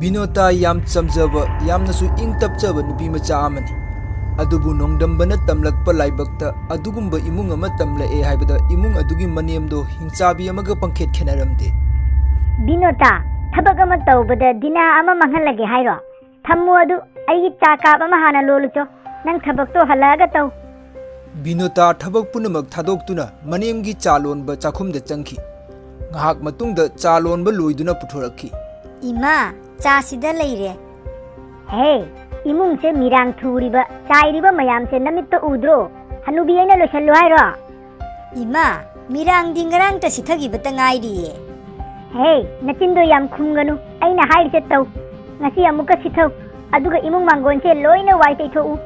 Binota yam chamjaba yamnasu ing tapjaba nupi macha amani adubu nongdambana tamlakpa laibakta adugumba imung ama tamlae haibada imung adugi maniamdo hingchabi amaga pangkhet khenaramde Binota thabak ama tawbada dina ama manghalage hairo thammu adu aigi chaka ama hana lolucho nang thabak to halaga taw Binota thabak punamak thadoktuna maniamgi chalonba chakhumda changki ngahak matungda chalonba loiduna puthorakhi Ima cha sida leire Hey imung se mirang thuriba chairiba mayam se namitto udro hanubi aina lo challu hairo Ima mirang dingarang ta sithagi batangai ri Hey nachindo yam khumganu aina hair se taw ngasi amuka sithau aduga imung mangon se loina wai tai thou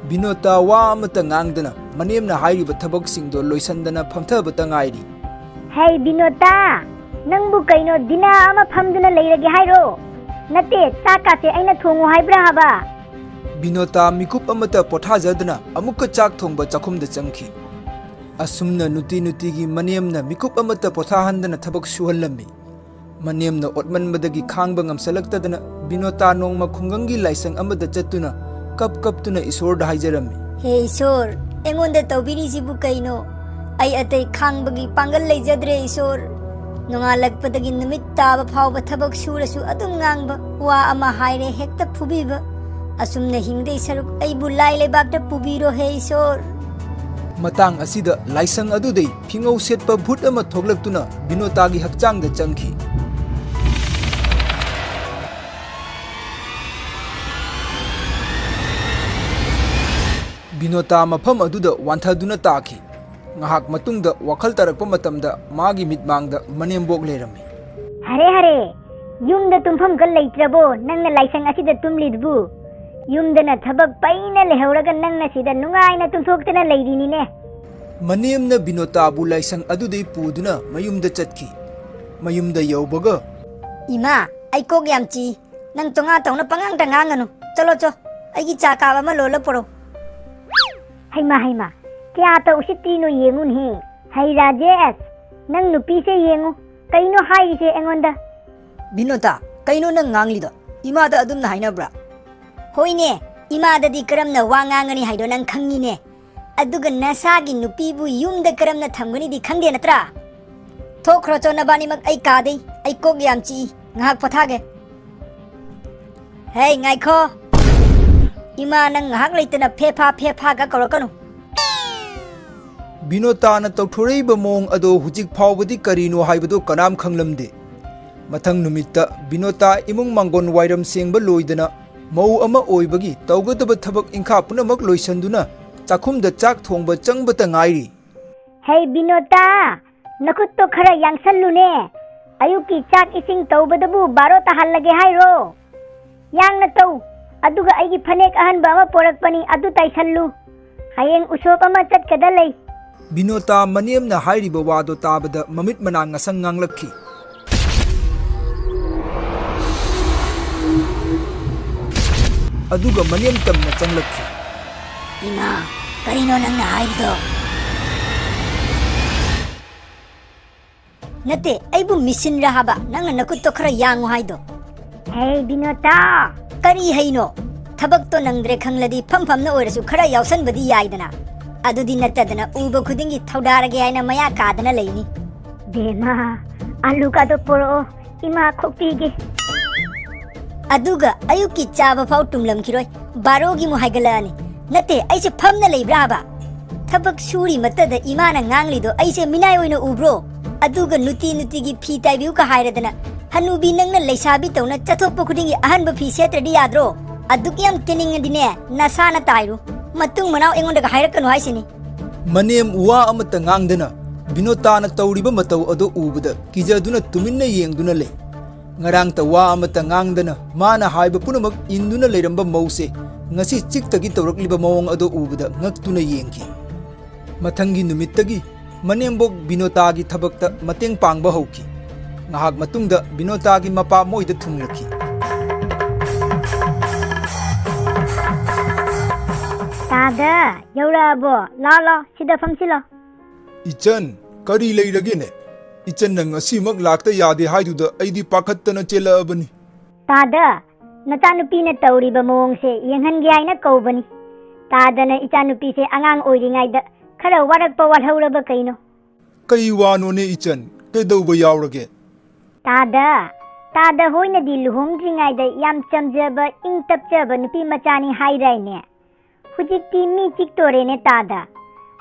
Binota wa amata ngangdana maniamna hairiba thabak singdo loisandana phamthaba tangairi Hey Binota nangbu kaino dina ama phamduna leirage hairo nate chaka se aina thongu haibra haba Binota mikup amata pothajadana amuka chak thongba chakhumda changki asumna nuti gi maniamna mikup amata pothahandana thabak suhallammi maniamna otmanbadagi khangba ngamsalaktadana Binota nongma khungangi laisang amada chattuna kap tuna isorda haijarammi He isor engonda tawbiri sibu kaino ai atai khangbagi pangal leijadre isor nongalakpadagi numit taba phawba thabak surasu adum ngangba wa ama haire hekta phubiba asumna hingde saruk aibu lai lebakta pubiro he isor matang asida laisang adudei phingau setpa bhut ama thoglaktuna Binota gi hakchangda changki Binota mafam aduda wanthaduna taki ngahak matungda wakhal tarakpa matamda magi mitmangda manembok lerami Hare yumda tumpham gal leitrabo nangna laisang asida tumlidbu yumdana thabak paina lehauraga nangna sida nungaina tumthoktana leirini ne Maniamna Binota bu laisang adudei puduna mayumda chatki mayumda yaubaga Ima ai kog yamchi nang tonga tongna pangang tanganganu chalo cho aigi chaka ba ma lola poro Haima kya ta usitino yengun he hai Rajesh nang nupi se yengu kaino hai se engonda Binota kaino nang nganglido ima da adum na hainabra hoine ima da di karamna wangangani haido nang khangine aduga nasagi nupibu yumda karamna thamgani di khangde natra thokro cho nabani mak ai ka dei ai kog yamchi ngak pathage Hey ngai kho Ima nang ngak leitana phe ga korakanu Binota na tawthorei ba mong ado hujik phawbadi karino haibado kanam khanglamde mathang numitta Binota imung mangon wairam sengba loidana mau ama oibagi tawgadaba thabak ingkha punamak loisanduna chakhumda chak thongba changbata ngairi Hey Binota nakut to khara yangsallu ne ayuki chak ising tawbadabu baro tahallage hairo yang na taw aduga aigi phanek ahanba ama porakpani adu taisallu hayeng usop ama chatkada lei Binota maniamna hairiba wado tabada mamit manang ngasang nganglakhi aduga maniam tamna changlakhi Ima karino nang nahaido Nate aibu mission rahaba nang nakut to khara yangu haido Hey Binota Kari haino thabak to nangdre khangladi pham na oirasu khara yausan badi yaidana adudi natadana uba khudingi thaudarage aina maya kadana leini Dema alu ka do poro ima khokpige aduga ayuki chaba phau tumlam khiroi barogi mu haigalani nate aise phamna leibra ba thabak suri matada imana ngangli do aise minai oina ubro aduga nuti gi phi taibiu ka hairadana hanubi nangna leisabi tawna chathokpa khudingi ahanba phi setradi yadro adukiyam tiningdine nasana tairu matung manau engonda ka hairakanu haisini Maniam uwa amata ngangdana Binota na tawriba mataw ado ubada kijaduna tuminna yengduna le ngarang ta wa amata ngangdana mana haiba punamak induna leiramba mause ngasi chiktagi tawrakliba mawong ado ubada ngaktuna yengki mathangi numittagi Maniambok Binota gi thabakta mateng pangba hauki ngahak matungda Binota gi mapa moida thunglaki Tada yaurabo la sida famsilo Ichan kari leiragene ichan nang asimak lakta yade haiduda aidi pakhattana chela abani Tada Natanupina tauriba mawongse yenghange haina kaubani. Tadana ichanupise angang oiringaida khara warakpa walhauraba kaino. Kai wanone ichan kaidauba yaurage. Tada hoina di luhongdringaida yam chamjaba ingtapjaba nupi machani hairaine. Hujikti mi chiktorene tada.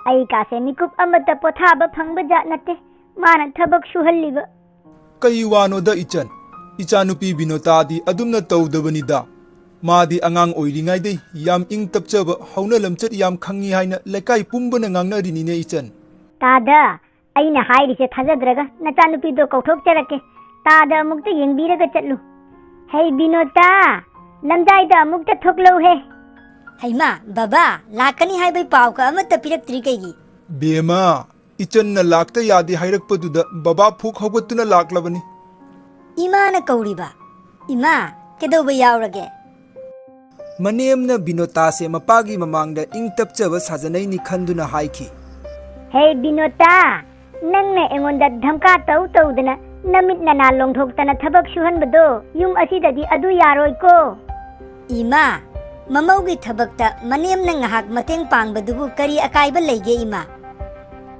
Ai kase mikup amata pothaba phangba jat nate mana thabak suhalliba. Kai wanoda ichan ichanupi binotadi adumna taudabanida. Madi angang oiringaida yam ingtapjaba hauna lamchat yam khangi haina lekai pumbana ngangnarinine ichan. Tada aina hairise thajadraga nachanupi do kauthok charake. Tada amukta yengbiraga chatlu. Hey Binota, lamjaida amukta thoklo he. Haima, baba, lakani haibai pau ka amata piraktri kaigi. Bema, ichan na lakta yadi hairakpaduda baba phuk hawgatuna laklabani. Ima na kauriba. Ima, kedauba yaurage. Mayamna Binota se mapagi mamangda ingtapjaba sajanai ni khanduna haiki. Hey Binota, nangna engonda dhamka taudana namit na longthoktana thabak suhanbado yum asidadi adu yaroi ko. Ima, mamaugi thabakta Mayamna ngahak mateng pangbadubu kari akaiba leige ima.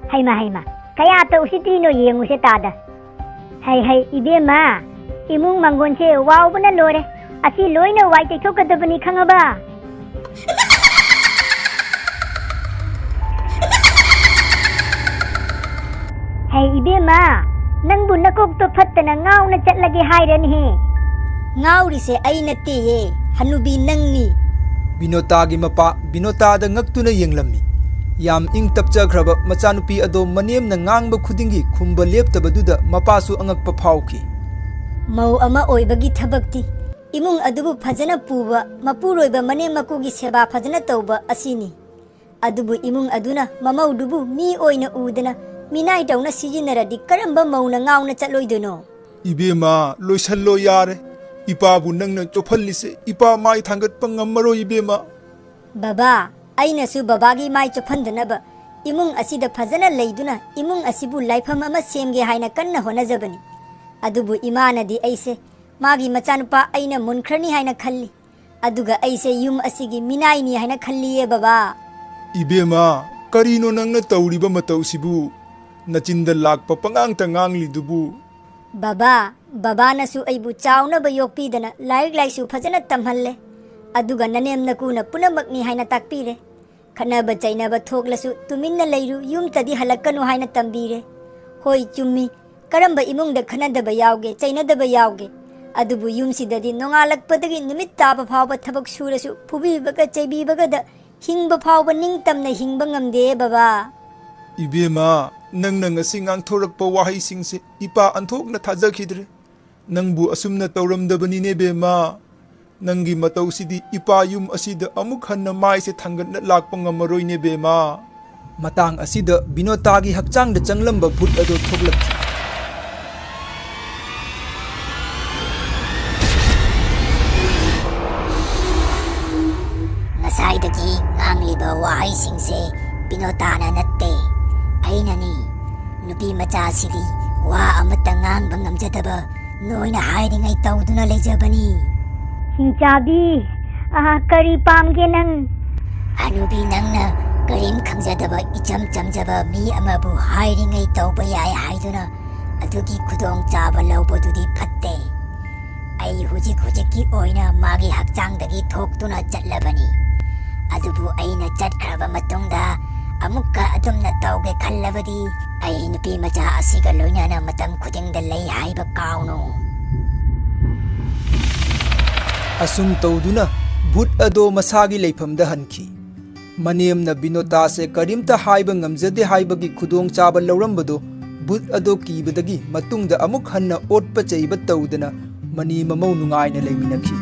Haima, kaya ta usitrino yenguse tada. Hey ibema, imung mangonse wawbana lore. Asi loina wai taithokadabani khangaba. Hey ibema, nangbu nakok to phattana ngauna chatlage hairani he. Ngauri se ai natte ye, hanubi nangni. Binotagi mapa Binotada ngaktuna yenglammi. Yam ingtapjagraba machanupi ado Mayamna ngangba khudingi khumba leptabaduda mapasu angakpa phauki. Mau ama oibagi thabakti. Imung adubu phajana puba mapuroiba mane makugi seba phajana tauba asini. Adubu imung aduna mamau dubu mi oina udana minai dauna sijinaradi karamba mauna ngauna chatloidono. Ibema loisallo yare. Ipabu nangna chofallise ipa mai thangatpa ngammaro ibema. Baba, aina su babagi mai chophandanaba imung asida phajana leiduna imung asibu laifam ama semge haina kanna honajabani. Adubu imanadi aise magi machanupa aina munkrani haina khalli. Aduga aise yum asigi minaini haina khalliye baba. Ibema karino nangna tauriba matausibu nachinda lakpa pangangta nganglidubu. Baba nasu aibu chawna ba yokpidana laik su phajana tamhalle. Aduga nanem nakuna punamakni haina takpire. Khanaba chainaba thoklasu tuminna leiru yum tadi halakkanu haina tambire. Hoi chummi karamba imungda khanadaba yawge chainadaba yawge. Adubu yumsidadi nongalakpadagi numit taba phawba thabak surasu phubibaga chaibibaga da hingba phawba ningtamna hingba ngamde baba. Ibema nangna ngasi ngangthorakpa wahaisingse ipa anthokna thajakhidre. Nangbu asumna tauramdabanine bema. Nangi matausidi ipa yum asida amuk hanna maise thangatna lakpa ngamaroine bema. Matang asida Binotagi hakchangda changlamba Bhoot ado thoklakhi. Ngasai ngangliba wahaisingse Binotana natte. Ainani nupi macha sidi wa amata ngangba ngamjadaba noina hairingai tauduna lejabani. Hingchabi, kari pamge nang. Hanubi nangna karim khangjadaba icham chamjaba mi amabu hairingai tauba yai haiduna adugi khudong chaba laubadudi phatte. Ai hujiki oina magi hakchangdagi thoktuna chatlabani. Adubu aina chatkraba matungda amuka adumna tauge khallabadi ai nupi macha asiga loinana matam khudingda lei haiba kauno. Asum tauduna Bhoot ado masagi leifamda hanki. Mayamna Binota se karimta haiba ngamjade haibagi khudong chaba laurambado Bhoot ado kibadagi matungda amuk hanna otpa chaiba taudana mani mamau nungaina leiminakhi.